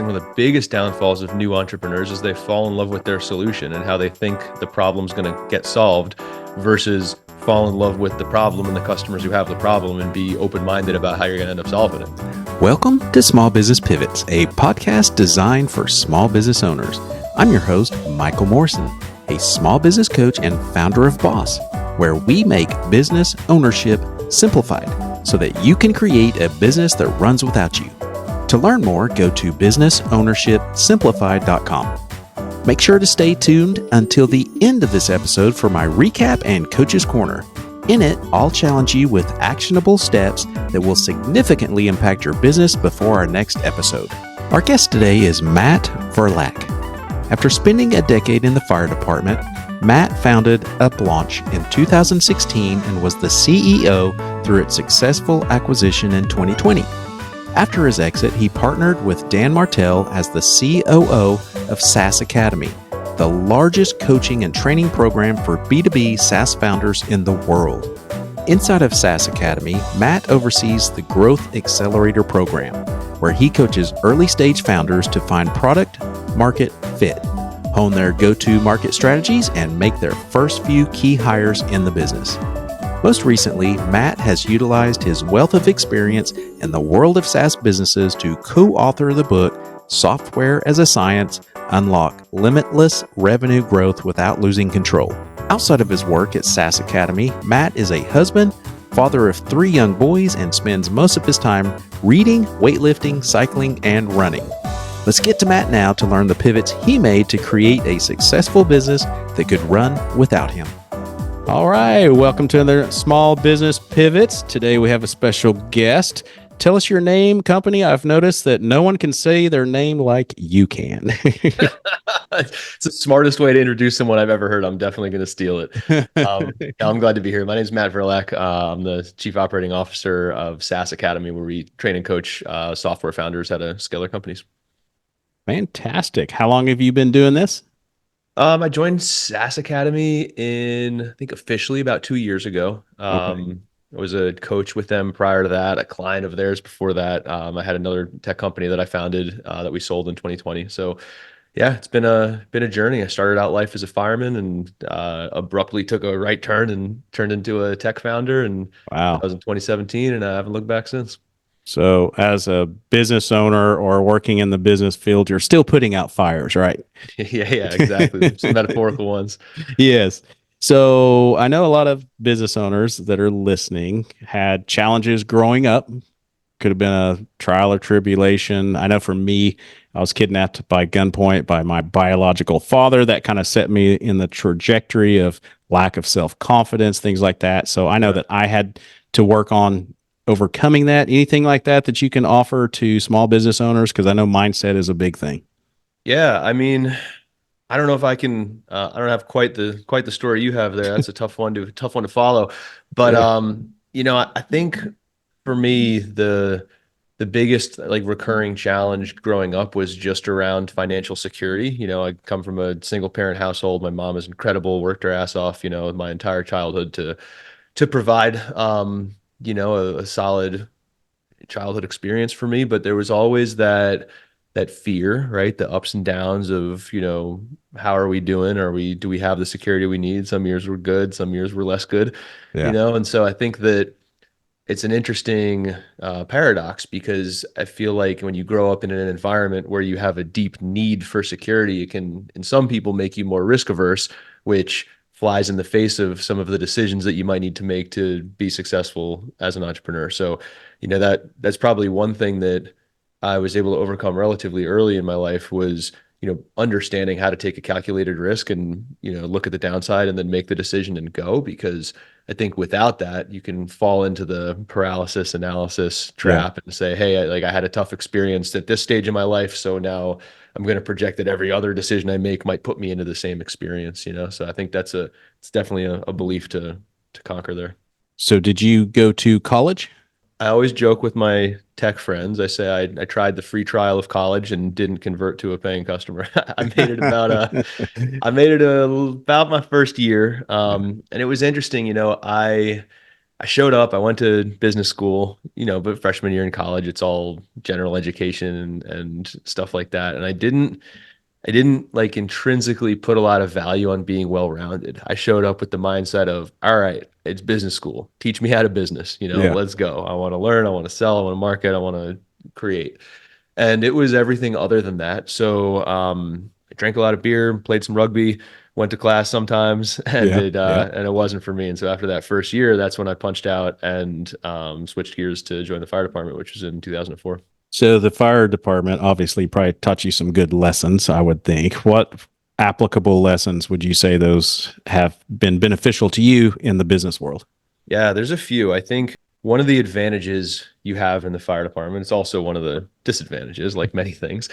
One of the biggest downfalls of new entrepreneurs is they fall in love with their solution and how they think the problem's going to get solved versus fall in love with the problem and the customers who have the problem and be open-minded about how you're going to end up solving it. Welcome to Small Business Pivots, a podcast designed for small business owners. I'm your host, Michael Morrison, a small business coach and founder of Boss, where we make business ownership simplified so that you can create a business that runs without you. To learn more, go to businessownershipsimplified.com. Make sure to stay tuned until the end of this episode for my recap and Coach's Corner. In it, I'll challenge you with actionable steps that will significantly impact your business before our next episode. Our guest today is Matt Verlaque. After spending a decade in the fire department, Matt founded UpLaunch in 2016 and was the CEO through its successful acquisition in 2020. After his exit, he partnered with Dan Martell as the COO of SaaS Academy, the largest coaching and training program for B2B SaaS founders in the world. Inside of SaaS Academy, Matt oversees the Growth Accelerator program, where he coaches early-stage founders to find product market fit, hone their go-to-market strategies, and make their first few key hires in the business. Most recently, Matt has utilized his wealth of experience in the world of SaaS businesses to co-author the book, Software as a Science: Unlock Limitless Revenue Growth Without Losing Control. Outside of his work at SaaS Academy, Matt is a husband, father of 3 young boys, and spends most of his time reading, weightlifting, cycling, and running. Let's get to Matt now to learn the pivots he made to create a successful business that could run without him. All right, welcome to another Small Business Pivots. Today we have a special guest. Tell us your name, company. I've noticed that no one can say their name like you can. It's the smartest way to introduce someone I've ever heard. I'm definitely going to steal it. I'm glad to be here. My name is Matt Verlaque. I'm the Chief Operating Officer of SaaS Academy, where we train and coach software founders how to scale their companies. Fantastic. How long have you been doing this? I joined SaaS Academy in, I think, officially about 2 years ago. Okay. I was a coach with them prior to that, a client of theirs before that. I had another tech company that I founded that we sold in 2020. So yeah, it's been a journey. I started out life as a fireman and abruptly took a right turn and turned into a tech founder. And that Wow. was in 2017, and I haven't looked back since. So as a business owner or working in the business field, you're still putting out fires, right? Yeah, exactly. Some metaphorical ones. Yes. So I know a lot of business owners that are listening had challenges growing up. Could have been a trial or tribulation. I know for me, I was kidnapped by gunpoint by my biological father. That kind of set me in the trajectory of lack of self-confidence, things like that. So I know that I had to work on overcoming that. Anything like that that you can offer to small business owners? Because I know mindset is a big thing. Yeah, I mean, I don't know if I can. I don't have quite the story you have there. That's a tough one to follow. But Yeah. I think for me the biggest like recurring challenge growing up was just around financial security. I come from a single parent household. My mom is incredible, worked her ass off, my entire childhood to provide a solid childhood experience for me. But there was always that fear, right? The ups and downs of, how are we doing? Do we have the security we need? Some years were good, some years were less good, Yeah. and so I think that it's an interesting paradox, because I feel like when you grow up in an environment where you have a deep need for security, it can, in some people, make you more risk averse, which flies in the face of some of the decisions that you might need to make to be successful as an entrepreneur. So, that's probably one thing that I was able to overcome relatively early in my life was, understanding how to take a calculated risk and, look at the downside and then make the decision and go. Because I think without that, you can fall into the paralysis analysis Yeah. trap and say, hey, I had a tough experience at this stage in my life, so now I'm going to project that every other decision I make might put me into the same experience, So I think it's definitely a belief to conquer there. So did you go to college? I always joke with my tech friends. I say I tried the free trial of college and didn't convert to a paying customer. I made it about my first year, and it was interesting. I showed up, I went to business school, but freshman year in college, it's all general education and stuff like that. And I didn't like intrinsically put a lot of value on being well-rounded. I showed up with the mindset of, all right, it's business school. Teach me how to business, Yeah. let's go. I want to learn, I want to sell, I want to market, I want to create. And it was everything other than that. So I drank a lot of beer, played some rugby, went to class sometimes, and Yeah. it Yeah. uh, and it wasn't for me. And so after that first year, that's when I punched out and switched gears to join the fire department, which was in 2004. So the fire department obviously probably taught you some good lessons, I would think. What applicable lessons would you say those have been beneficial to you in the business world? Yeah, there's a few. I think one of the advantages you have in the fire department, it's also one of the disadvantages, like many things,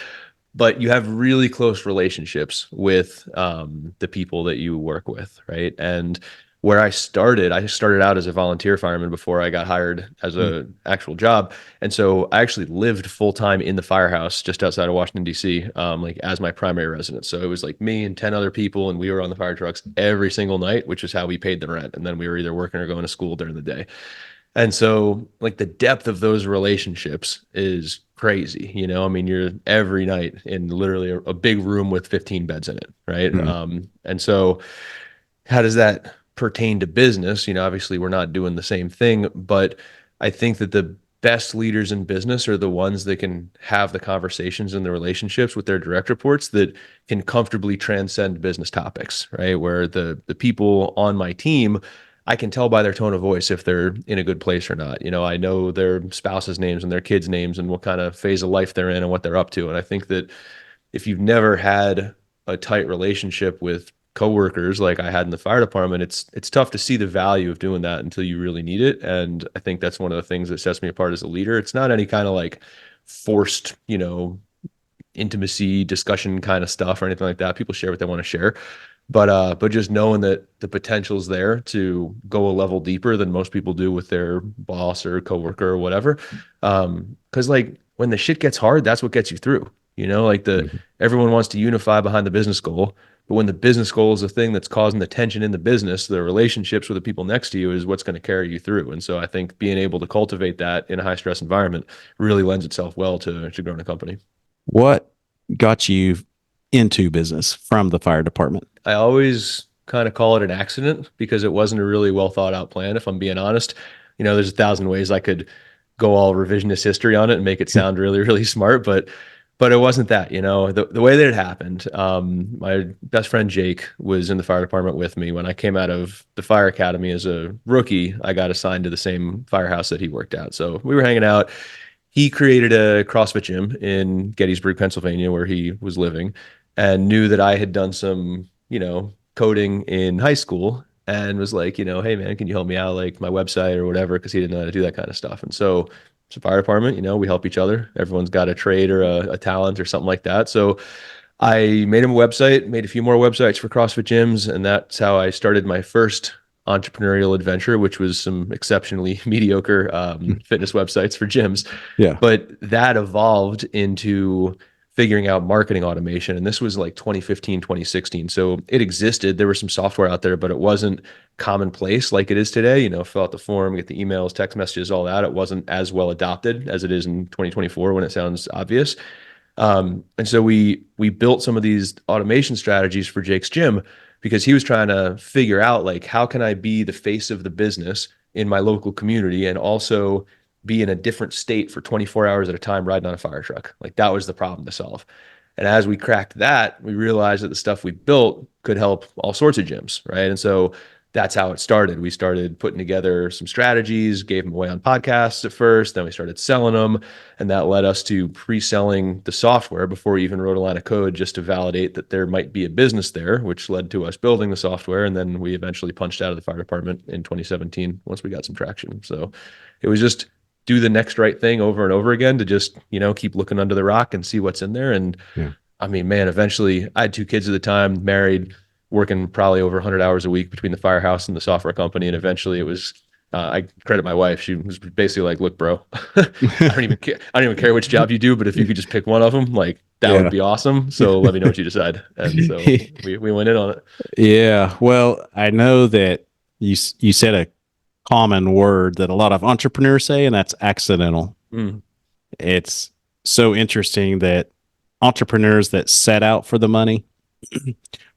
but you have really close relationships with the people that you work with, right? And where I started out as a volunteer fireman before I got hired as Mm. a actual job. And so I actually lived full time in the firehouse just outside of Washington, D.C., like as my primary residence. So it was like me and 10 other people, and we were on the fire trucks every single night, which is how we paid the rent. And then we were either working or going to school during the day. And so, like, the depth of those relationships is crazy. I mean, you're every night in literally a big room with 15 beds in it, right? Mm. And so, how does that pertain to business? Obviously, we're not doing the same thing, but I think that the best leaders in business are the ones that can have the conversations and the relationships with their direct reports that can comfortably transcend business topics, right? Where the people on my team, I can tell by their tone of voice if they're in a good place or not. I know their spouse's names and their kids' names and what kind of phase of life they're in and what they're up to. And I think that if you've never had a tight relationship with coworkers like I had in the fire department, it's tough to see the value of doing that until you really need it. And I think that's one of the things that sets me apart as a leader. It's not any kind of like forced, intimacy discussion kind of stuff or anything like that. People share what they want to share. But just knowing that the potential's there to go a level deeper than most people do with their boss or coworker or whatever. Because like when the shit gets hard, that's what gets you through. Like Mhm. everyone wants to unify behind the business goal, but when the business goal is the thing that's causing the tension in the business, the relationships with the people next to you is what's going to carry you through. And so I think being able to cultivate that in a high stress environment really lends itself well to growing a company. What got you into business from the fire department? I always kind of call it an accident because it wasn't a really well thought out plan, if I'm being honest. There's a thousand ways I could go all revisionist history on it and make it sound really, really smart, but it wasn't that. The way that it happened. My best friend Jake was in the fire department with me when I came out of the fire academy as a rookie. I got assigned to the same firehouse that he worked at, so we were hanging out. He created a CrossFit gym in Gettysburg, Pennsylvania, where he was living, and knew that I had done some, coding in high school, and was like, hey man, can you help me out, like my website or whatever? Because he didn't know how to do that kind of stuff. And so it's a fire department, we help each other. Everyone's got a trade or a talent or something like that. So I made him a website, made a few more websites for CrossFit gyms, and that's how I started my first entrepreneurial adventure, which was some exceptionally mediocre fitness websites for gyms. Yeah. But that evolved into figuring out marketing automation. And this was like 2015, 2016. So it existed. There was some software out there, but it wasn't commonplace like it is today. Fill out the form, get the emails, text messages, all that. It wasn't as well adopted as it is in 2024 when it sounds obvious. And so we built some of these automation strategies for Jake's gym because he was trying to figure out like how can I be the face of the business in my local community and also be in a different state for 24 hours at a time riding on a fire truck. Like that was the problem to solve. And as we cracked that, we realized that the stuff we built could help all sorts of gyms, right? And so that's how it started. We started putting together some strategies, gave them away on podcasts at first, then we started selling them, and that led us to pre-selling the software before we even wrote a line of code just to validate that there might be a business there, which led to us building the software. And then we eventually punched out of the fire department in 2017 once we got some traction. So it was just do the next right thing over and over again to just, keep looking under the rock and see what's in there. And Yeah. I mean, man, eventually I had two kids at the time, married, working probably over 100 hours a week between the firehouse and the software company. And eventually it was, I credit my wife. She was basically like, look, bro, I don't even care. I don't even care which job you do, but if you could just pick one of them, like that would Yeah. be awesome. So let me know what you decide. And so we went in on it. Yeah. Well, I know that you said common word that a lot of entrepreneurs say, and that's accidental. Mm, It's so interesting that entrepreneurs that set out for the money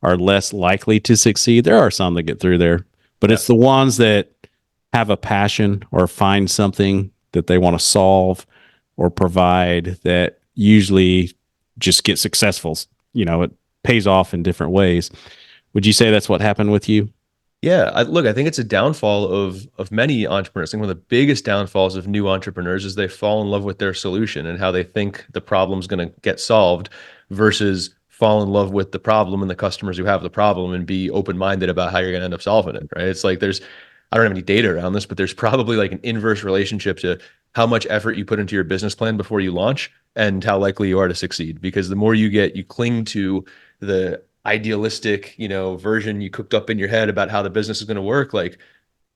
are less likely to succeed. There are some that get through there, but yeah. it's the ones that have a passion or find something that they want to solve or provide that usually just get successful. It pays off in different ways. Would you say that's what happened with you? Yeah, look, I think it's a downfall of many entrepreneurs. I think one of the biggest downfalls of new entrepreneurs is they fall in love with their solution and how they think the problem's going to get solved versus fall in love with the problem and the customers who have the problem and be open-minded about how you're going to end up solving it, right? It's like I don't have any data around this, but there's probably like an inverse relationship to how much effort you put into your business plan before you launch and how likely you are to succeed. Because the more you cling to the idealistic, version you cooked up in your head about how the business is going to work, like,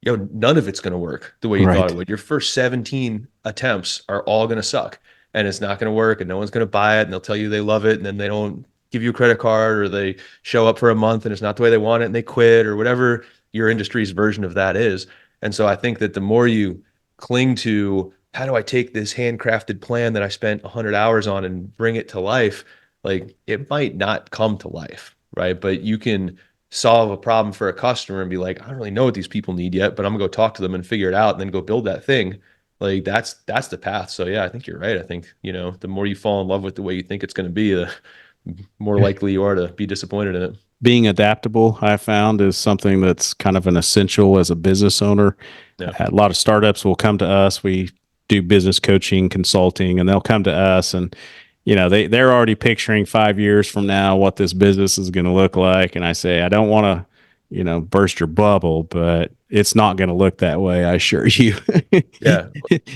none of it's going to work the way you thought Right. it would. Your first 17 attempts are all going to suck and it's not going to work and no one's going to buy it and they'll tell you they love it and then they don't give you a credit card or they show up for a month and it's not the way they want it and they quit or whatever your industry's version of that is. And so I think that the more you cling to how do I take this handcrafted plan that I spent 100 hours on and bring it to life, like it might not come to life, right? But you can solve a problem for a customer and be like, I don't really know what these people need yet, but I'm gonna go talk to them and figure it out and then go build that thing. Like that's the path. So yeah, I think you're right. I think, the more you fall in love with the way you think it's gonna be, the more likely you are to be disappointed in it. Being adaptable, I found, is something that's kind of an essential as a business owner. Yeah. A lot of startups will come to us. We do business coaching, consulting, and they'll come to us and they're already picturing 5 years from now what this business is going to look like. And I say, I don't want to, burst your bubble, but it's not going to look that way. I assure you. Yeah.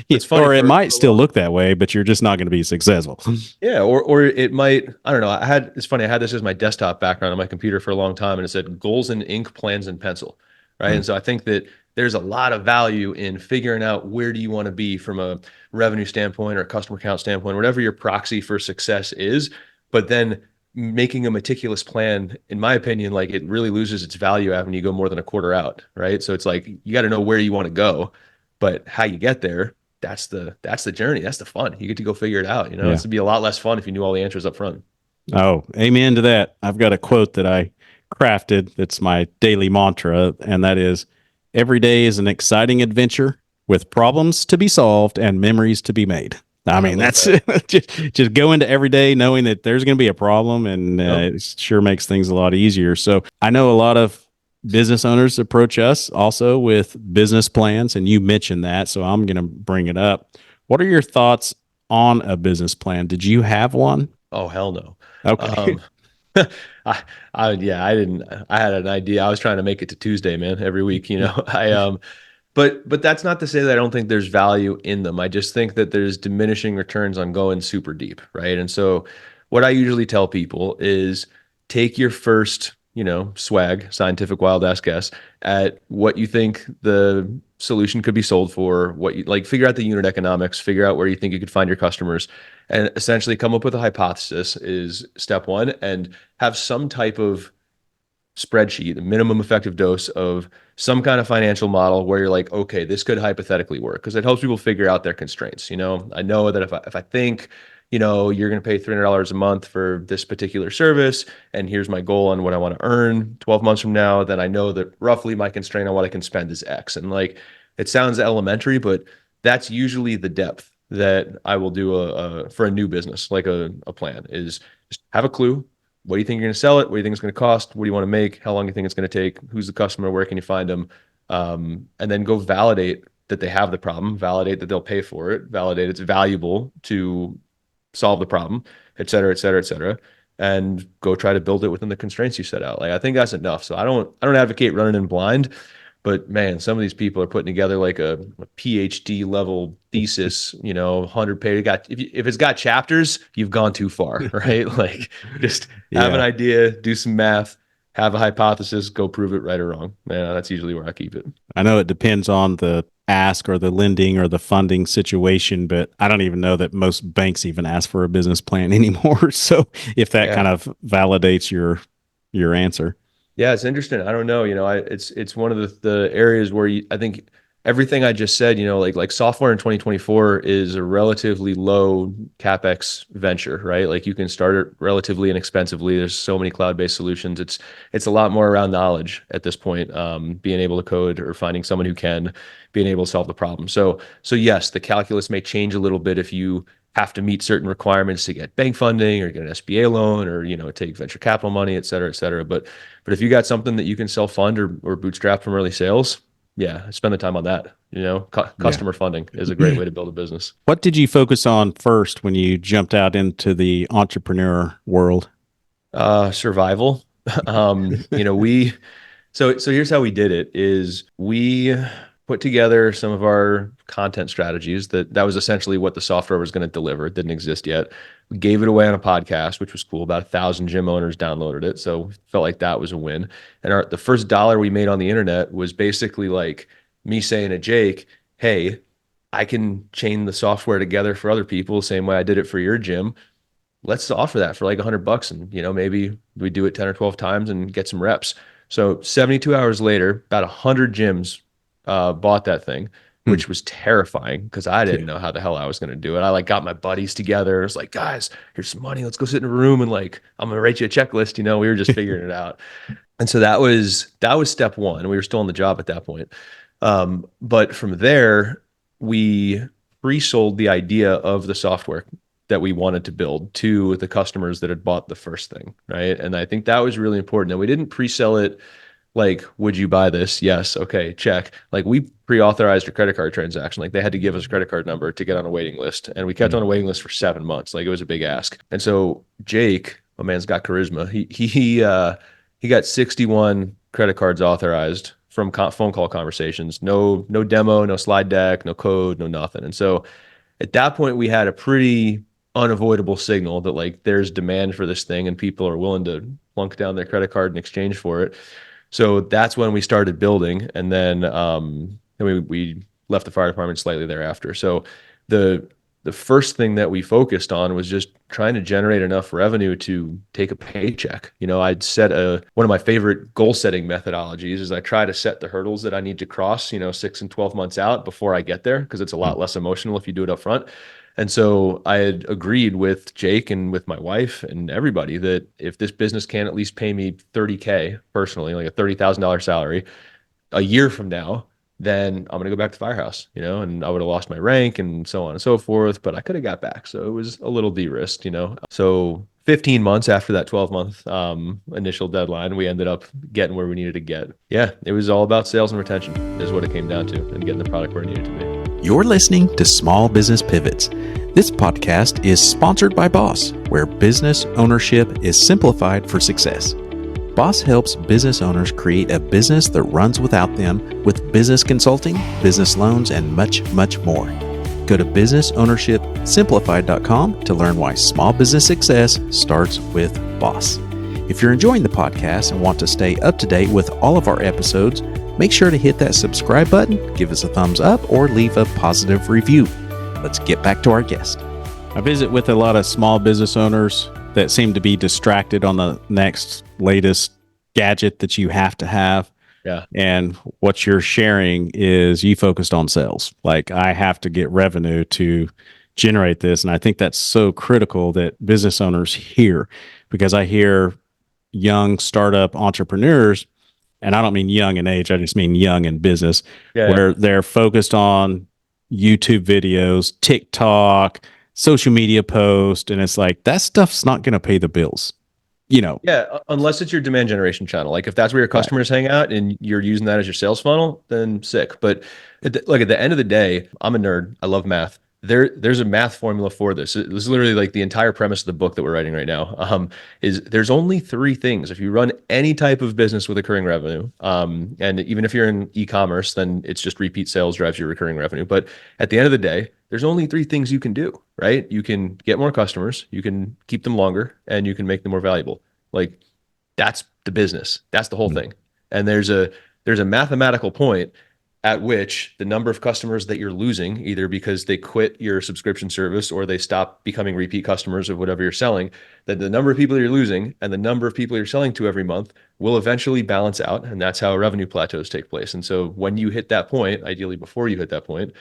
It's funny Or it might for a still long look that way, but you're just not going to be successful. Yeah, or it might, I don't know. It's funny, I had this as my desktop background on my computer for a long time and it said goals in ink, plans in pencil, right? And so I think that there's a lot of value in figuring out where do you want to be from a revenue standpoint or a customer count standpoint, whatever your proxy for success is, but then making a meticulous plan, in my opinion, like it really loses its value when you go more than a quarter out, right? So it's like you got to know where you want to go, but how you get there, that's the journey. That's the fun. You get to go figure it out. Yeah. It's to be a lot less fun if you knew all the answers up front. Oh, amen to that. I've got a quote that I crafted that's my daily mantra, and that is every day is an exciting adventure with problems to be solved and memories to be made. I I mean, love that's that. just go into every day knowing that there's going to be a problem, and Yep. it sure makes things a lot easier. So I know a lot of business owners approach us also with business plans, and you mentioned that, so I'm going to bring it up. What are your thoughts on a business plan? Did you have one? Oh, hell no. Okay. Um, yeah, I didn't, I had an idea. I was trying to make it to Tuesday, man, every week, but that's not to say that I don't think there's value in them. I just think that there's diminishing returns on going super deep, right? And so what I usually tell people is take your first, swag, scientific wild ass guess at what you think the solution could be sold for, what you like, figure out the unit economics, figure out where you think you could find your customers, and essentially come up with a hypothesis is step one, and have some type of spreadsheet, a minimum effective dose of some kind of financial model where you're like, okay, this could hypothetically work because it helps people figure out their constraints. I know that if I think, you're going to pay $300 a month for this particular service, and here's my goal on what I want to earn 12 months from now, then I know that roughly my constraint on what I can spend is X. And like, it sounds elementary, but that's usually the depth that I will do for a new business, like a plan is just have a clue. What do you think you're going to sell it? What do you think it's going to cost? What do you want to make? How long do you think it's going to take? Who's the customer? Where can you find them? And then go validate that they have the problem, validate that they'll pay for it, validate it's valuable to solve the problem, et cetera, et cetera, et cetera, and go try to build it within the constraints you set out. Like I think that's enough. So I don't advocate running in blind, but man, some of these people are putting together like a PhD level thesis, 100 page. If it's got chapters, you've gone too far, right? Like just have an Yeah. idea, do some math, have a hypothesis, go prove it right or wrong. Man, that's usually where I keep it. I know it depends on the ask or the lending or the funding situation, but I don't even know that most banks even ask for a business plan anymore. So if that Yeah. kind of validates your answer. Yeah, it's interesting. I don't know. It's one of the areas where I think everything I just said, like software in 2024 is a relatively low CapEx venture, right? Like you can start it relatively inexpensively. There's so many cloud-based solutions. It's a lot more around knowledge at this point, being able to code or finding someone who can, being able to solve the problem. So yes, the calculus may change a little bit if you have to meet certain requirements to get bank funding or get an SBA loan or take venture capital money, et cetera, et cetera. But if you got something that you can self-fund or bootstrap from early sales, yeah, spend the time on that. Yeah. Customer funding is a great way to build a business. What did you focus on first when you jumped out into the entrepreneur world? Survival. We so here's how we did it is we put together some of our content strategies that was essentially what the software was going to deliver. It didn't exist yet. We gave it away on a podcast, which was cool. About 1,000 gym owners downloaded it. So felt like that was a win. And the first dollar we made on the internet was basically like me saying to Jake, hey, I can chain the software together for other people, same way I did it for your gym. Let's offer that for like $100 and maybe we do it 10 or 12 times and get some reps. So 72 hours later, about 100 gyms bought that thing, Hmm. which was terrifying because I Yeah. didn't know how the hell I was going to do it. I like got my buddies together. It's like, guys, here's some money. Let's go sit in a room and like I'm gonna write you a checklist. We were just figuring it out. And so that was step one. We were still on the job at that point. But from there, we pre-sold the idea of the software that we wanted to build to the customers that had bought the first thing, right? And I think that was really important. And we didn't pre-sell it like, would you buy this? Yes. Okay, check. Like we pre-authorized a credit card transaction. Like they had to give us a credit card number to get on a waiting list. And we kept Hmm. on a waiting list for 7 months. Like it was a big ask. And so Jake, my man's got charisma. He got 61 credit cards authorized from phone call conversations. No demo, no slide deck, no code, no nothing. And so at that point, we had a pretty unavoidable signal that like there's demand for this thing and people are willing to plunk down their credit card in exchange for it. So that's when we started building, and then we left the fire department slightly thereafter. So the the first thing that we focused on was just trying to generate enough revenue to take a paycheck. I'd set one of my favorite goal setting methodologies is I try to set the hurdles that I need to cross, 6 and 12 months out before I get there, because it's a lot less emotional if you do it up front. And so I had agreed with Jake and with my wife and everybody that if this business can at least pay me 30K personally, like a $30,000 salary a year from now, then I'm going to go back to Firehouse, and I would have lost my rank and so on and so forth, but I could have got back. So it was a little de-risked. So 15 months after that 12-month initial deadline, we ended up getting where we needed to get. Yeah, it was all about sales and retention is what it came down to, and getting the product where it needed to be. You're listening to Small Business Pivots. This podcast is sponsored by Boss, where business ownership is simplified for success. Boss helps business owners create a business that runs without them with business consulting, business loans, and much, much more. Go to businessownershipsimplified.com to learn why small business success starts with Boss. If you're enjoying the podcast and want to stay up to date with all of our episodes, make sure to hit that subscribe button, give us a thumbs up, or leave a positive review. Let's get back to our guest. I visit with a lot of small business owners that seem to be distracted on the next latest gadget that you have to have. Yeah. And what you're sharing is you focused on sales. Like, I have to get revenue to generate this. And I think that's so critical that business owners hear, because I hear young startup entrepreneurs, and I don't mean young in age, I just mean young in business, where they're focused on YouTube videos, TikTok, social media posts, and it's like that stuff's not going to pay the bills. Yeah, unless it's your demand generation channel. Like if that's where your Right. customers hang out and you're using that as your sales funnel, then sick. But at the end of the day, I'm a nerd. I love math. There's a math formula for this. This is literally like the entire premise of the book that we're writing right now. Is there's only three things. If you run any type of business with recurring revenue, and even if you're in e-commerce, then it's just repeat sales drives your recurring revenue. But at the end of the day, there's only three things you can do, right? You can get more customers, you can keep them longer, and you can make them more valuable. Like that's the business. That's the whole thing. And there's a mathematical point at which the number of customers that you're losing, either because they quit your subscription service or they stop becoming repeat customers of whatever you're selling, that the number of people you're losing and the number of people you're selling to every month will eventually balance out. And that's how revenue plateaus take place. And so when you hit that point, ideally before you hit that point,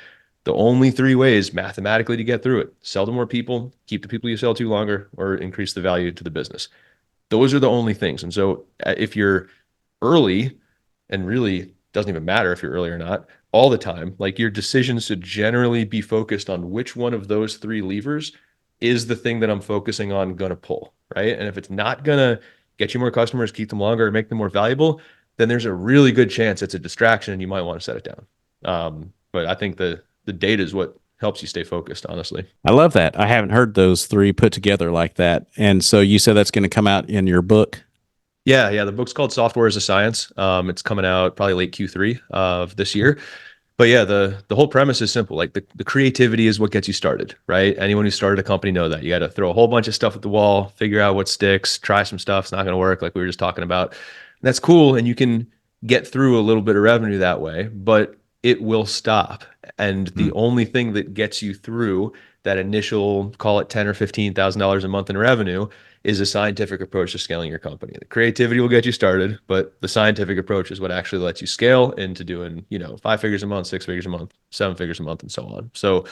the only three ways mathematically to get through it: sell to more people, keep the people you sell to longer, or increase the value to the business. Those are the only things. And so if you're early, and really doesn't even matter if you're early or not, all the time, like your decisions should generally be focused on which one of those three levers is the thing that I'm focusing on going to pull, right? And if it's not going to get you more customers, keep them longer, make them more valuable, then there's a really good chance it's a distraction and you might want to set it down. But I think the data is what helps you stay focused, honestly. I love that. I haven't heard those three put together like that. And so you said that's going to come out in your book. Yeah. The book's called Software as a Science. It's coming out probably late Q3 of this year. But yeah, the whole premise is simple. Like the creativity is what gets you started, right? Anyone who started a company know that. You got to throw a whole bunch of stuff at the wall, figure out what sticks, try some stuff. It's not going to work, like we were just talking about. That's cool, and you can get through a little bit of revenue that way, but it will stop. And the only thing that gets you through that initial, call it 10 or $15,000 a month in revenue, is a scientific approach to scaling your company. The creativity will get you started, but the scientific approach is what actually lets you scale into doing, 5 figures a month, 6 figures a month, 7 figures a month, and so on. So,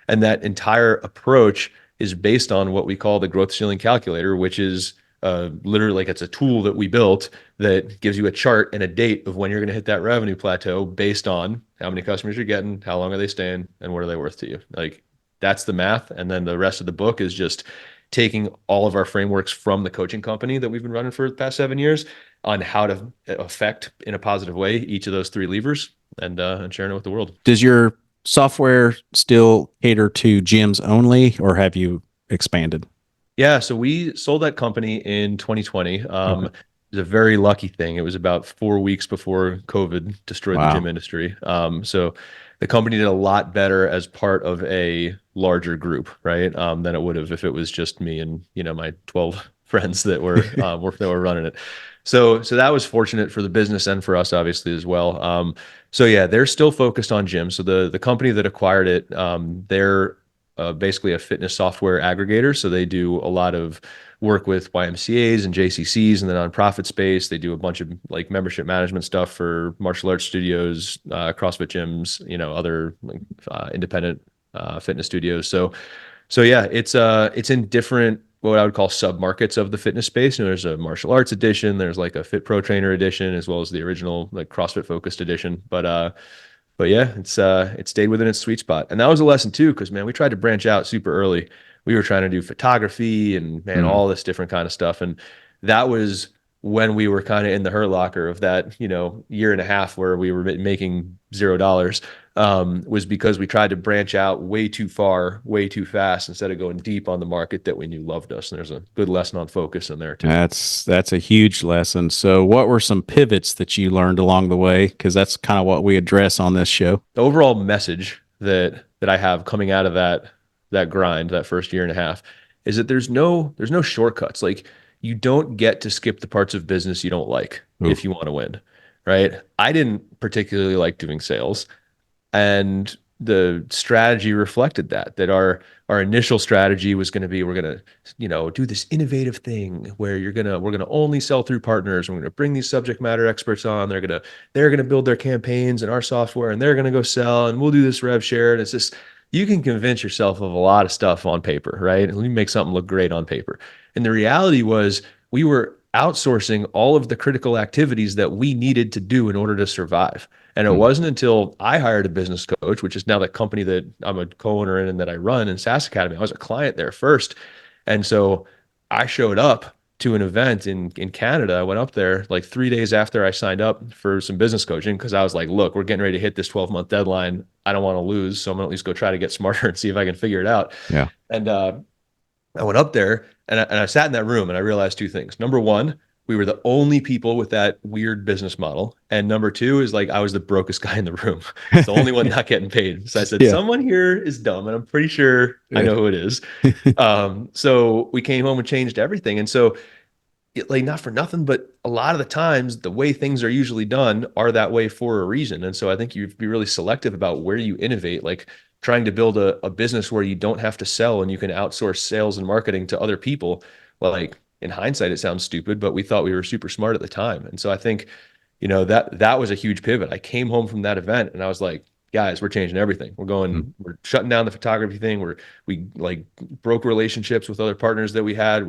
and that entire approach is based on what we call the growth ceiling calculator, which is literally like it's a tool that we built that gives you a chart and a date of when you're going to hit that revenue plateau based on how many customers you're getting, how long are they staying, and what are they worth to you. Like that's the math. And then the rest of the book is just taking all of our frameworks from the coaching company that we've been running for the past 7 years on how to affect in a positive way each of those three levers and sharing it with the world. Does your software still cater to gyms only, or have you expanded? Yeah, so we sold that company in 2020. Okay. It was a very lucky thing. It was about 4 weeks before COVID destroyed the gym Wow. industry. So the company did a lot better as part of a larger group, right? Than it would have if it was just me and my 12 friends that were running it. So that was fortunate for the business and for us, obviously, as well. So yeah, they're still focused on gyms. So the company that acquired it, they're basically a fitness software aggregator. So they do a lot of work with YMCAs and JCCs in the nonprofit space. They do a bunch of like membership management stuff for martial arts studios, CrossFit gyms, other like independent fitness studios. So yeah, it's in different what I would call sub markets of the fitness space. There's a martial arts edition, there's like a Fit Pro Trainer edition, as well as the original like CrossFit focused edition. But yeah, it stayed within its sweet spot. And that was a lesson too, because man, we tried to branch out super early. We were trying to do photography and man, Mm. all this different kind of stuff. And that was when we were kind of in the hurt locker of that, year and a half where we were making $0, was because we tried to branch out way too far, way too fast instead of going deep on the market that we knew loved us. And there's a good lesson on focus in there too. That's a huge lesson. So, what were some pivots that you learned along the way? Because that's kind of what we address on this show. The overall message that I have coming out of that grind, that first year and a half, is that there's no shortcuts. Like you don't get to skip the parts of business you don't like Oof. if you want to win, right? I didn't particularly like doing sales, and the strategy reflected that our initial strategy was going to be, we're going to do this innovative thing where we're going to only sell through partners. We're going to bring these subject matter experts on. They're going to build their campaigns and our software, and they're going to go sell, and we'll do this rev share. And it's just, you can convince yourself of a lot of stuff on paper, right? And we make something look great on paper. And the reality was we were outsourcing all of the critical activities that we needed to do in order to survive. And it Mm. wasn't until I hired a business coach, which is now the company that I'm a co-owner in and that I run in SaaS Academy. I was a client there first. And so I showed up to an event in Canada. I went up there like 3 days after I signed up for some business coaching because I was like, look, we're getting ready to hit this 12-month deadline. I don't want to lose. So I'm going to at least go try to get smarter and see if I can figure it out. Yeah. And I went up there and I sat in that room and I realized two things. Number one, we were the only people with that weird business model. And number two is like I was the brokest guy in the room. It's the only one not getting paid. So I said, Yeah. someone here is dumb, and I'm pretty sure I Yeah. know who it is. So we came home and changed everything. And so like not for nothing, but a lot of the times the way things are usually done are that way for a reason. And so I think you'd be really selective about where you innovate, like trying to build a business where you don't have to sell and you can outsource sales and marketing to other people. Well, like in hindsight, it sounds stupid, but we thought we were super smart at the time. And so I think, that was a huge pivot. I came home from that event and I was like, guys, we're changing everything. We're shutting down the photography thing. We like broke relationships with other partners that we had.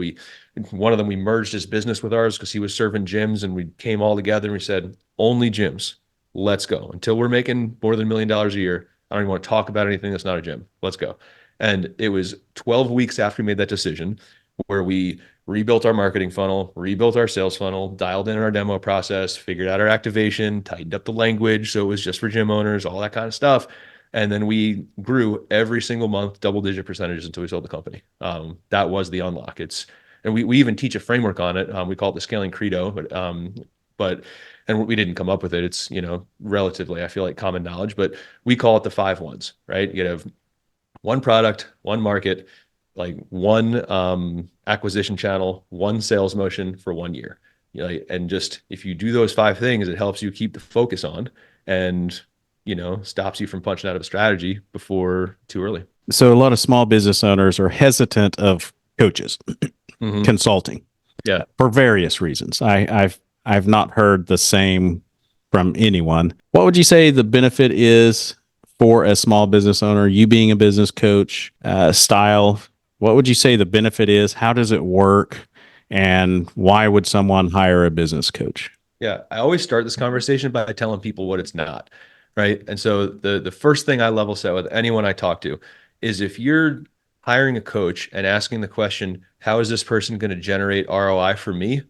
One of them, we merged his business with ours because he was serving gyms, and we came all together and we said, only gyms. Let's go. Until we're making more than $1 million a year, I don't even want to talk about anything that's not a gym. Let's go. And it was 12 weeks after we made that decision where we rebuilt our marketing funnel, rebuilt our sales funnel, dialed in our demo process, figured out our activation, tightened up the language so it was just for gym owners, all that kind of stuff. And then we grew every single month, double-digit percentages until we sold the company. That was the unlock. And we even teach a framework on it. We call it the scaling credo, but and we didn't come up with it. It's, relatively, I feel like, common knowledge, but we call it the 5 1s, right? You have one product, one market, like one acquisition channel, one sales motion for 1 year. And just if you do those 5 things, it helps you keep the focus on and, stops you from punching out of a strategy before too early. So a lot of small business owners are hesitant of coaches consulting Yeah. for various reasons. I've not heard the same from anyone. What would you say the benefit is for a small business owner? You being a business coach, style. What would you say the benefit is? How does it work? And why would someone hire a business coach? Yeah. I always start this conversation by telling people what it's not. Right. And so the first thing I level set with anyone I talk to is if you're hiring a coach and asking the question, how is this person going to generate ROI for me?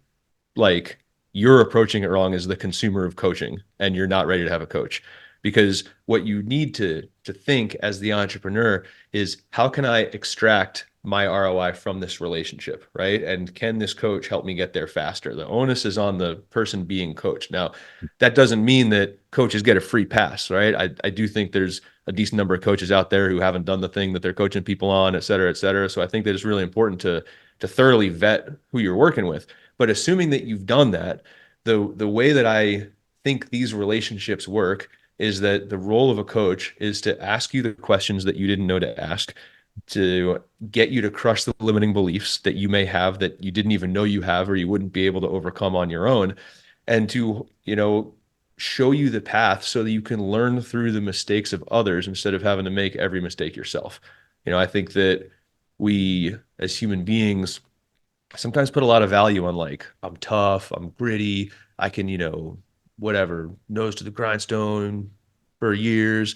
Like you're approaching it wrong as the consumer of coaching and you're not ready to have a coach. Because what you need to think as the entrepreneur is how can I extract my ROI from this relationship, right? And can this coach help me get there faster? The onus is on the person being coached. Now, that doesn't mean that coaches get a free pass, right? I do think there's a decent number of coaches out there who haven't done the thing that they're coaching people on, et cetera, et cetera. So I think that it's really important to thoroughly vet who you're working with. But assuming that you've done that, the way that I think these relationships work is that the role of a coach is to ask you the questions that you didn't know to ask, to get you to crush the limiting beliefs that you may have that you didn't even know you have or you wouldn't be able to overcome on your own, and to, show you the path so that you can learn through the mistakes of others instead of having to make every mistake yourself. I think that we as human beings sometimes put a lot of value on like, I'm tough, I'm gritty, I can, whatever, nose to the grindstone for years.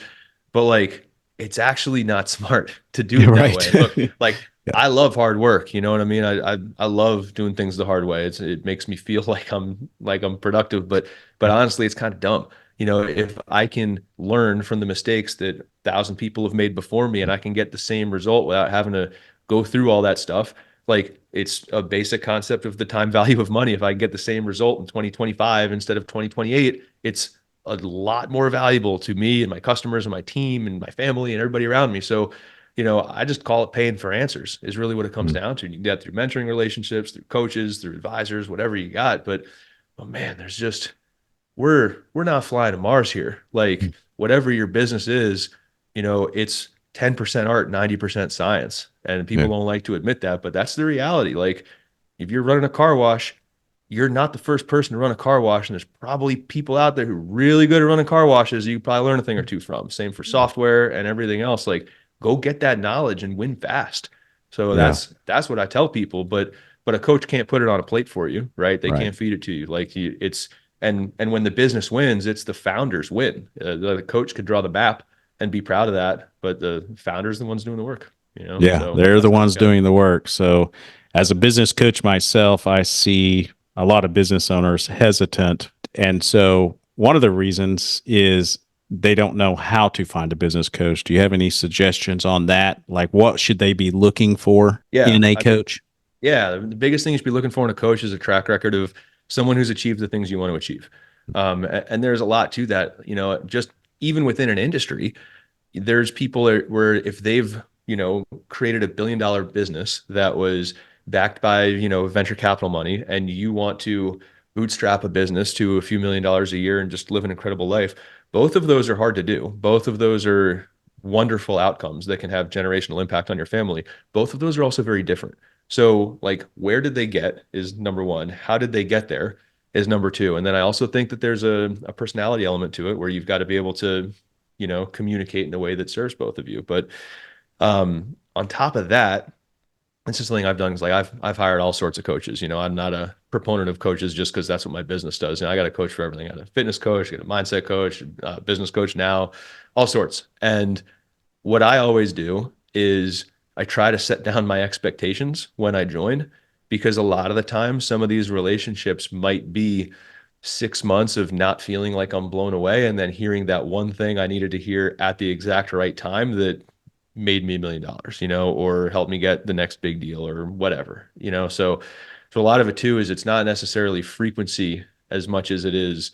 But like, it's actually not smart to do it that Right. way. Look, like Yeah. I love hard work. You know what I mean? I love doing things the hard way. It makes me feel like I'm productive, but honestly, it's kind of dumb. If I can learn from the mistakes that 1,000 people have made before me and I can get the same result without having to go through all that stuff, like it's a basic concept of the time value of money. If I get the same result in 2025 instead of 2028, it's a lot more valuable to me and my customers and my team and my family and everybody around me. So, I just call it paying for answers is really what it comes down to. And you can do that through mentoring relationships, through coaches, through advisors, whatever you got. But oh man, we're not flying to Mars here. Like whatever your business is, it's 10% art, 90% science. And Yeah. people don't like to admit that, but that's the reality. Like if you're running a car wash, you're not the first person to run a car wash. And there's probably people out there who are really good at running car washes. You probably learn a thing or two from. Same for software and everything else. Like go get that knowledge and win fast. So Yeah. that's what I tell people. But a coach can't put it on a plate for you, right? They Right. can't feed it to you. Like it's and when the business wins, it's the founders win. The coach could draw the map and be proud of that, but the founders are the ones doing the work. Yeah. So They're the that's how I ones look at it. doing the work. So, as a business coach myself, I see a lot of business owners hesitant. And so, one of the reasons is they don't know how to find a business coach. Do you have any suggestions on that? Like, what should they be looking for Yeah, in a I mean, coach? yeah, the biggest thing you should be looking for in a coach is a track record of someone who's achieved the things you want to achieve. And there's a lot to that. Just even within an industry, there's people where if they've created $1 billion business that was backed by, venture capital money, and you want to bootstrap a business to a few $1 million a year and just live an incredible life, both of those are hard to do. Both of those are wonderful outcomes that can have generational impact on your family. Both of those are also very different. So, like, where did they get is number one. How did they get there is number two. And then I also think that there's a personality element to it where you've got to be able to, communicate in a way that serves both of you. But on top of that, it's just something I've done is like I've hired all sorts of coaches. I'm not a proponent of coaches just because that's what my business does. I got a coach for everything. I got a fitness coach, I got a mindset coach, business coach now, all sorts. And what I always do is I try to set down my expectations when I join, because a lot of the time, some of these relationships might be 6 months of not feeling like I'm blown away and then hearing that one thing I needed to hear at the exact right time that made me $1 million, or helped me get the next big deal or whatever, so a lot of it too is it's not necessarily frequency as much as it is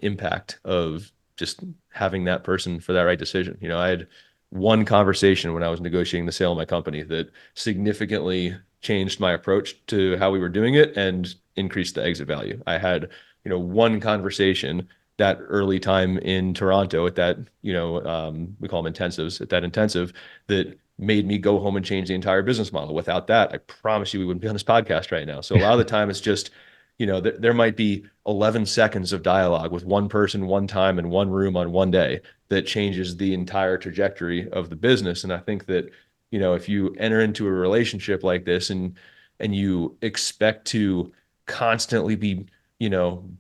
impact of just having that person for that right decision. I had one conversation when I was negotiating the sale of my company that significantly changed my approach to how we were doing it and increased the exit value. I had, one conversation that early time in Toronto at that, we call them intensives, at that intensive that made me go home and change the entire business model. Without that, I promise you we wouldn't be on this podcast right now. So a lot of the time it's just, there might be 11 seconds of dialogue with one person, one time in one room on one day that changes the entire trajectory of the business. And I think that, if you enter into a relationship like this and you expect to constantly be,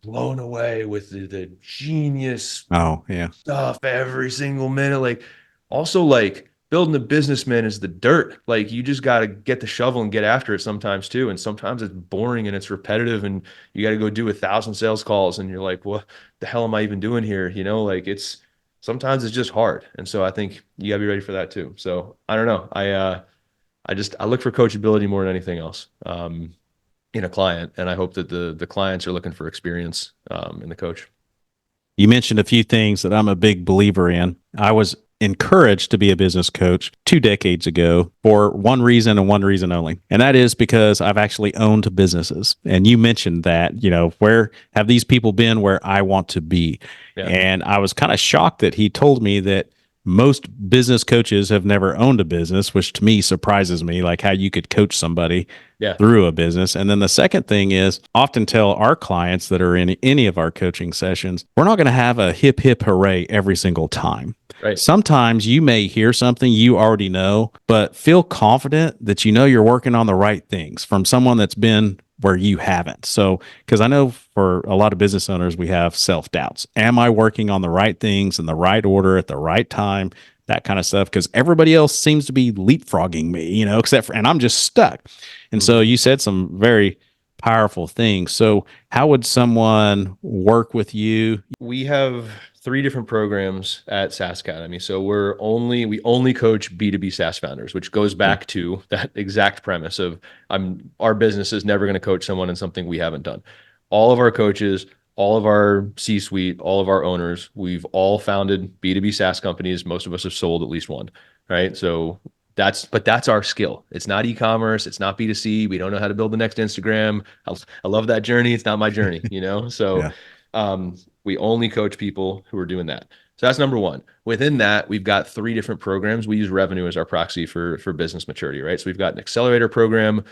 blown away with the genius Oh, yeah. stuff every single minute, like also like building a businessman is the dirt. Like you just got to get the shovel and get after it sometimes too. And sometimes it's boring and it's repetitive and you got to go do 1,000 sales calls and you're like, what the hell am I even doing here? Like sometimes it's just hard. And so I think you gotta be ready for that too. So I don't know. I look for coachability more than anything else, in a client. And I hope that the clients are looking for experience, in the coach. You mentioned a few things that I'm a big believer in. I was encouraged to be a business coach 2 decades ago for one reason and one reason only. And that is because I've actually owned businesses. And you mentioned that, where have these people been where I want to be? Yeah. And I was kind of shocked that he told me that most business coaches have never owned a business, which to me surprises me, like how you could coach somebody Yeah. through a business. And then the second thing is often tell our clients that are in any of our coaching sessions, we're not going to have a hip, hip, hooray every single time. Right. Sometimes you may hear something you already know, but feel confident that you're working on the right things from someone that's been where you haven't. So, because I know for a lot of business owners, we have self doubts. Am I working on the right things in the right order at the right time? That kind of stuff. Because everybody else seems to be leapfrogging me, except for, and I'm just stuck. And so you said some very powerful things. So, how would someone work with you? We have 3 different programs at SaaS Academy. So we only coach B2B SaaS founders, which goes back to that exact premise of our business is never going to coach someone in something we haven't done. All of our coaches, all of our C-suite, all of our owners, we've all founded B2B SaaS companies. Most of us have sold at least one, right? So that's our skill. It's not e-commerce. It's not B2C. We don't know how to build the next Instagram. I love that journey. It's not my journey, So, Yeah. we only coach people who are doing that. So that's number one. Within that, we've got 3 different programs. We use revenue as our proxy for business maturity, right? So we've got an accelerator program,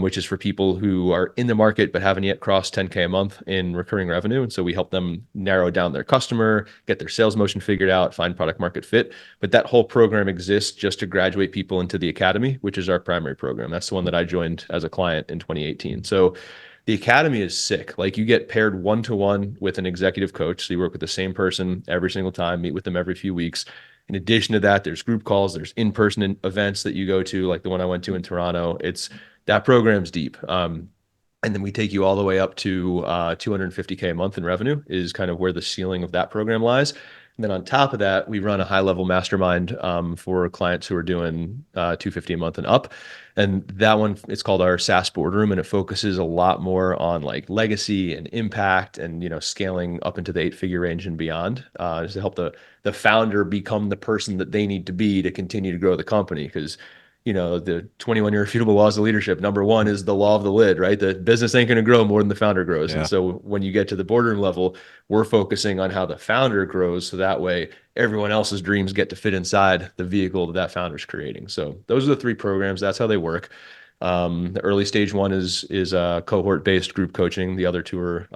which is for people who are in the market but haven't yet crossed 10K a month in recurring revenue. And so we help them narrow down their customer, get their sales motion figured out, find product market fit. But that whole program exists just to graduate people into the academy, which is our primary program. That's the one that I joined as a client in 2018. So the academy is sick. Like you get paired one-to-one with an executive coach. So you work with the same person every single time, meet with them every few weeks. In addition to that, there's group calls, there's in-person events that you go to, like the one I went to in Toronto. That program's deep. And then we take you all the way up to 250K a month in revenue is kind of where the ceiling of that program lies. And then on top of that, we run a high-level mastermind for clients who are doing 250 a month and up. And that one, it's called our SaaS boardroom, and it focuses a lot more on like legacy and impact and scaling up into the 8-figure range and beyond, just to help the founder become the person that they need to be to continue to grow the company. Because the 21 irrefutable laws of leadership. Number one is the law of the lid, right? The business ain't going to grow more than the founder grows. And Yeah. so when you get to the boardroom level, we're focusing on how the founder grows. So that way everyone else's dreams get to fit inside the vehicle that founder's creating. So those are the three programs. That's how they work. The early stage one is cohort-based group coaching. The other two are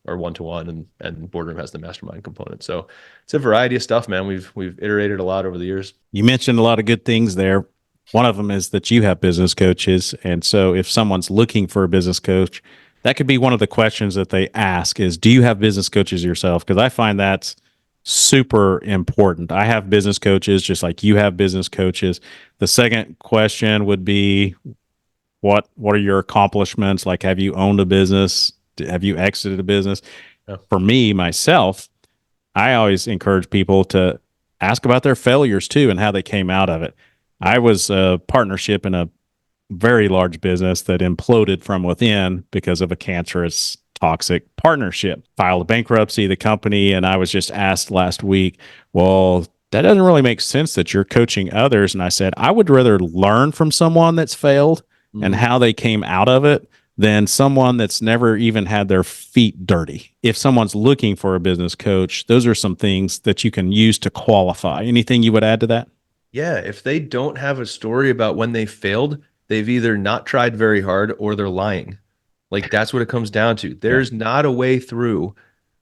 one-to-one, and boardroom has the mastermind component. So it's a variety of stuff, man. We've iterated a lot over the years. You mentioned a lot of good things there. One of them is that you have business coaches. And so if someone's looking for a business coach, that could be one of the questions that they ask is, do you have business coaches yourself? Because I find that's super important. I have business coaches just like you have business coaches. The second question would be, what are your accomplishments? Like, have you owned a business? Have you exited a business? Yeah. For me, myself, I always encourage people to ask about their failures too and how they came out of it. I was a partnership in a very large business that imploded from within because of a cancerous, toxic partnership. Filed a bankruptcy, the company, and I was just asked last week, well, that doesn't really make sense that you're coaching others. And I said, I would rather learn from someone that's failed and how they came out of it than someone that's never even had their feet dirty. If someone's looking for a business coach, those are some things that you can use to qualify. Anything you would add to that? Yeah, if they don't have a story about when they failed, they've either not tried very hard or they're lying. Like that's what it comes down to. There's not a way through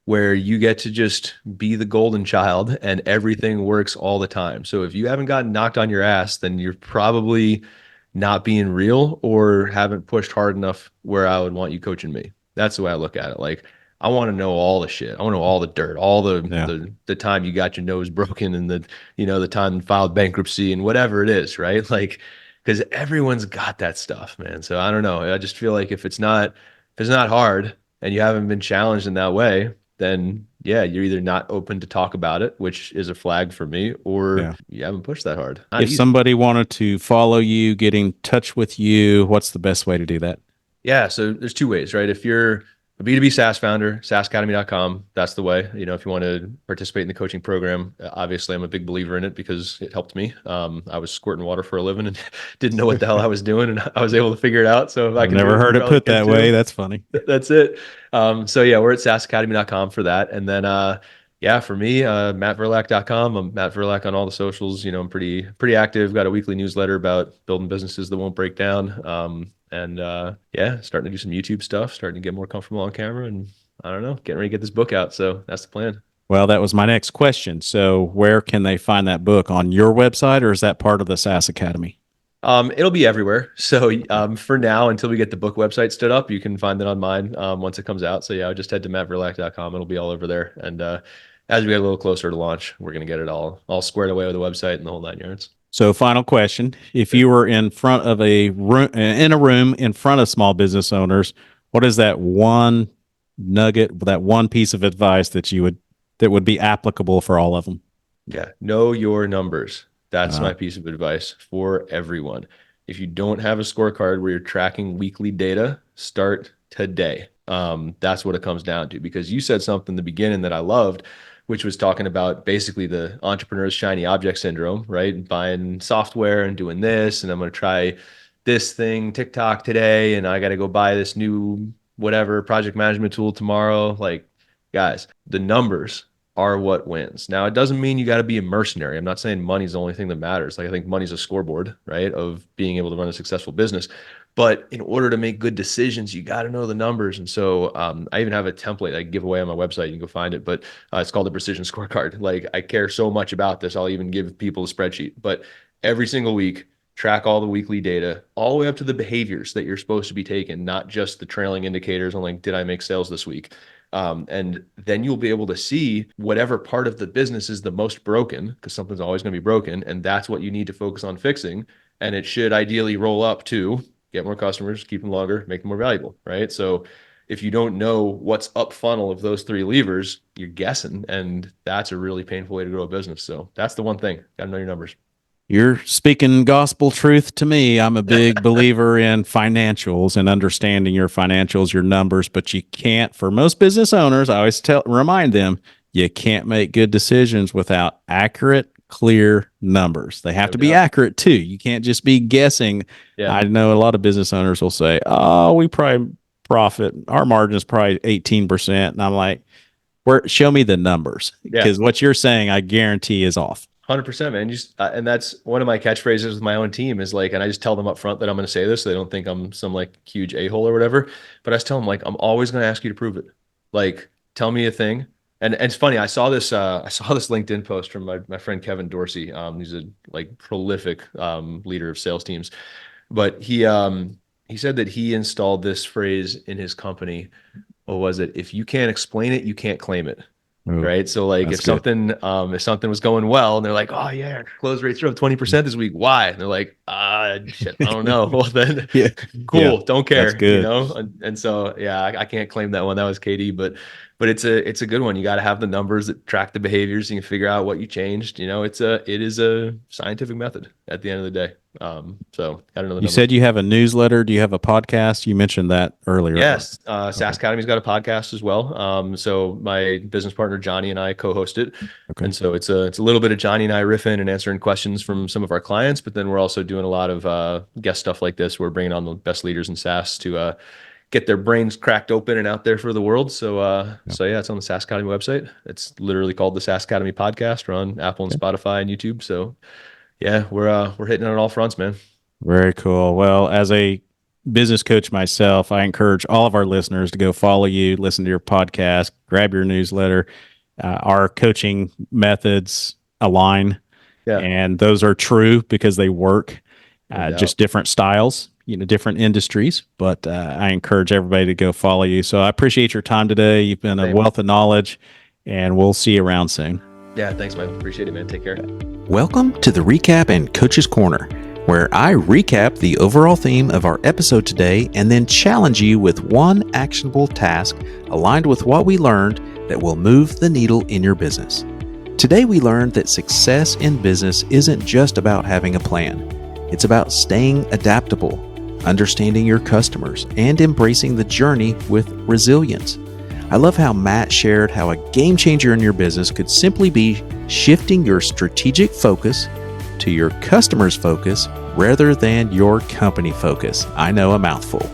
where you get to just be the golden child and everything works all the time. So if you haven't gotten knocked on your ass, then you're probably not being real or haven't pushed hard enough where I would want you coaching me. That's the way I look at it. Like I want to know all the shit. I want to know all the dirt, all the time you got your nose broken and the time you filed bankruptcy and whatever it is, right? Like, because everyone's got that stuff, man. So I don't know. I just feel like if it's not hard and you haven't been challenged in that way, then yeah, you're either not open to talk about it, which is a flag for me, or you haven't pushed that hard. Not If easy. somebody wanted to follow you, get in touch with you, what's the best way to do that? Yeah, so there's two ways, right? If you're a B2B SaaS founder, SaaSacademy.com, that's the way. If you want to participate in the coaching program, obviously I'm a big believer in it because it helped me. I was squirting water for a living and didn't know what the hell I was doing, and I was able to figure it out. So if I I've can do never it, heard you it probably put can that too. way. That's funny. That's it. So yeah, we're at SaaSacademy.com for that. And then yeah, for me, MattVerlaque.com. I'm Matt Verlaque on all the socials. I'm pretty active. Got a weekly newsletter about building businesses that won't break down. And yeah, starting to do some YouTube stuff, starting to get more comfortable on camera, and I don't know, getting ready to get this book out. So that's the plan. Well, that was my next question. So where can they find that book? On your website, or is that part of the SaaS Academy? It'll be everywhere. So for now, until we get the book website stood up, you can find it on mine once it comes out. So yeah, just head to mattverlaque.com. It'll be all over there. And as we get a little closer to launch, we're going to get it all squared away with the website and the whole 9 yards. So final question. If you were in front of a room, in front of small business owners, what is that one nugget, that one piece of advice that would be applicable for all of them? Yeah. Know your numbers. That's my piece of advice for everyone. If you don't have a scorecard where you're tracking weekly data, start today. That's what it comes down to, because you said something in the beginning that I loved, which was talking about basically the entrepreneur's shiny object syndrome, right? Buying software and doing this, and I'm going to try this thing, TikTok today, and I got to go buy this new whatever project management tool tomorrow. Like, guys, the numbers are what wins. Now, it doesn't mean you got to be a mercenary. I'm not saying money's the only thing that matters. Like, I think money's a scoreboard, right, of being able to run a successful business. But in order to make good decisions, you got to know the numbers. And so I even have a template I give away on my website. You can go find it, but it's called the Precision Scorecard. Like, I care so much about this, I'll even give people a spreadsheet. But every single week, track all the weekly data, all the way up to the behaviors that you're supposed to be taking, not just the trailing indicators on like, did I make sales this week? And then you'll be able to see whatever part of the business is the most broken, because something's always going to be broken. And that's what you need to focus on fixing. And it should ideally roll up to get more customers, keep them longer, make them more valuable, right? So if you don't know what's up funnel of those three levers, you're guessing. And that's a really painful way to grow a business. So that's the one thing. Got to know your numbers. You're speaking gospel truth to me. I'm a big believer in financials and understanding your financials, your numbers, but you can't, for most business owners, I always remind them, you can't make good decisions without accurate, clear numbers. They have to be accurate too. You can't just be guessing. Yeah. I know a lot of business owners will say, "Oh, we probably profit. Our margin is probably 18%." And I'm like, show me the numbers, because what you're saying, I guarantee, is off. 100%, man. And that's one of my catchphrases with my own team is like, and I just tell them up front that I'm going to say this, so they don't think I'm some like huge a-hole or whatever. But I just tell them like, I'm always going to ask you to prove it. Like, tell me a thing. And it's funny. I saw this LinkedIn post from my friend Kevin Dorsey. He's a like prolific leader of sales teams, but he said that he installed this phrase in his company. What was it? If you can't explain it, you can't claim it. Ooh, right. So like if something was going well and they're like, oh yeah, close rates are up 20% this week. Why? And they're like, shit, I don't know. Well then cool. Don't care. You know? And so, yeah, I can't claim that one. That was KD, but it's a good one. You got to have the numbers that track the behaviors. You can figure out what you changed. You know, it is a scientific method at the end of the day. So got another. You said you have a newsletter. Do you have a podcast? You mentioned that earlier. Yes. SaaS Academy's got a podcast as well. So my business partner, Johnny, and I co-host it. Okay. And so it's a little bit of Johnny and I riffing and answering questions from some of our clients, but then we're also doing a lot of guest stuff like this. We're bringing on the best leaders in SaaS to get their brains cracked open and out there for the world. So it's on the SaaS Academy website. It's literally called the SaaS Academy podcast. We're on Apple and Spotify and YouTube. So yeah, we're hitting it on all fronts, man. Very cool. Well, as a business coach myself, I encourage all of our listeners to go follow you, listen to your podcast, grab your newsletter. Our coaching methods align, and those are true because they work. Just different styles, different industries. But I encourage everybody to go follow you. So I appreciate your time today. You've been a wealth of knowledge, and we'll see you around soon. Yeah, thanks, man. Appreciate it, man. Take care. Welcome to the Recap and Coach's Corner, where I recap the overall theme of our episode today and then challenge you with one actionable task aligned with what we learned that will move the needle in your business. Today we learned that success in business isn't just about having a plan. It's about staying adaptable, understanding your customers, and embracing the journey with resilience. I love how Matt shared how a game changer in your business could simply be shifting your strategic focus to your customer's focus rather than your company focus. I know, a mouthful.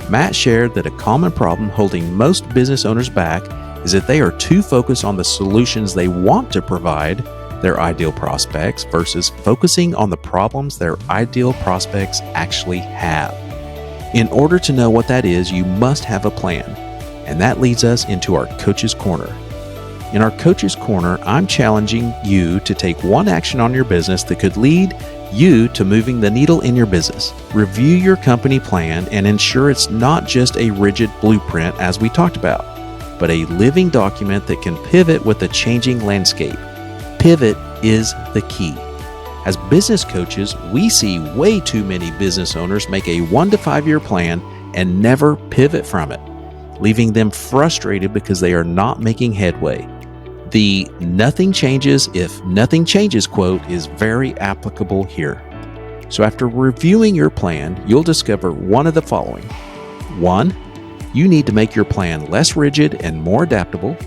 Matt shared that a common problem holding most business owners back is that they are too focused on the solutions they want to provide their ideal prospects versus focusing on the problems their ideal prospects actually have. In order to know what that is, you must have a plan. And that leads us into our Coach's Corner. In our Coach's Corner, I'm challenging you to take one action on your business that could lead you to moving the needle in your business. Review your company plan and ensure it's not just a rigid blueprint as we talked about, but a living document that can pivot with the changing landscape. Pivot is the key. As business coaches, we see way too many business owners make a 1 to 5 year plan and never pivot from it, leaving them frustrated because they are not making headway. The nothing changes if nothing changes quote is very applicable here. So after reviewing your plan, you'll discover one of the following. 1, you need to make your plan less rigid and more adaptable.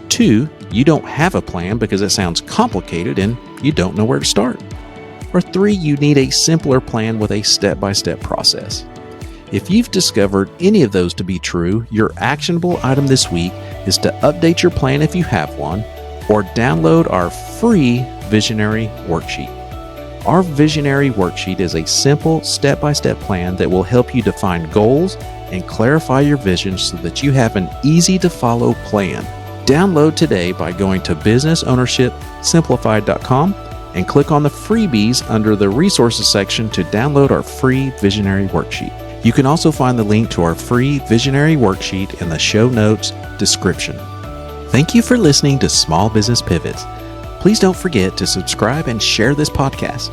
2, you don't have a plan because it sounds complicated and you don't know where to start. Or 3, you need a simpler plan with a step-by-step process. If you've discovered any of those to be true, your actionable item this week is to update your plan if you have one, or download our free Visionary Worksheet. Our Visionary Worksheet is a simple step-by-step plan that will help you define goals and clarify your vision so that you have an easy-to-follow plan. Download today by going to businessownershipsimplified.com and click on the freebies under the resources section to download our free Visionary Worksheet. You can also find the link to our free Visionary Worksheet in the show notes description. Thank you for listening to Small Business Pivots. Please don't forget to subscribe and share this podcast.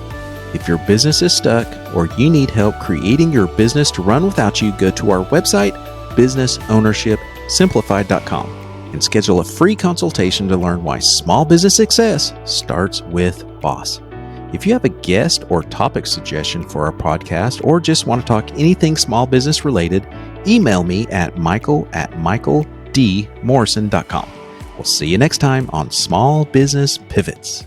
If your business is stuck or you need help creating your business to run without you, go to our website, businessownershipsimplified.com, and schedule a free consultation to learn why small business success starts with BOSS. If you have a guest or topic suggestion for our podcast or just want to talk anything small business related, email me at michael@michaeldmorrison.com. We'll see you next time on Small Business Pivots.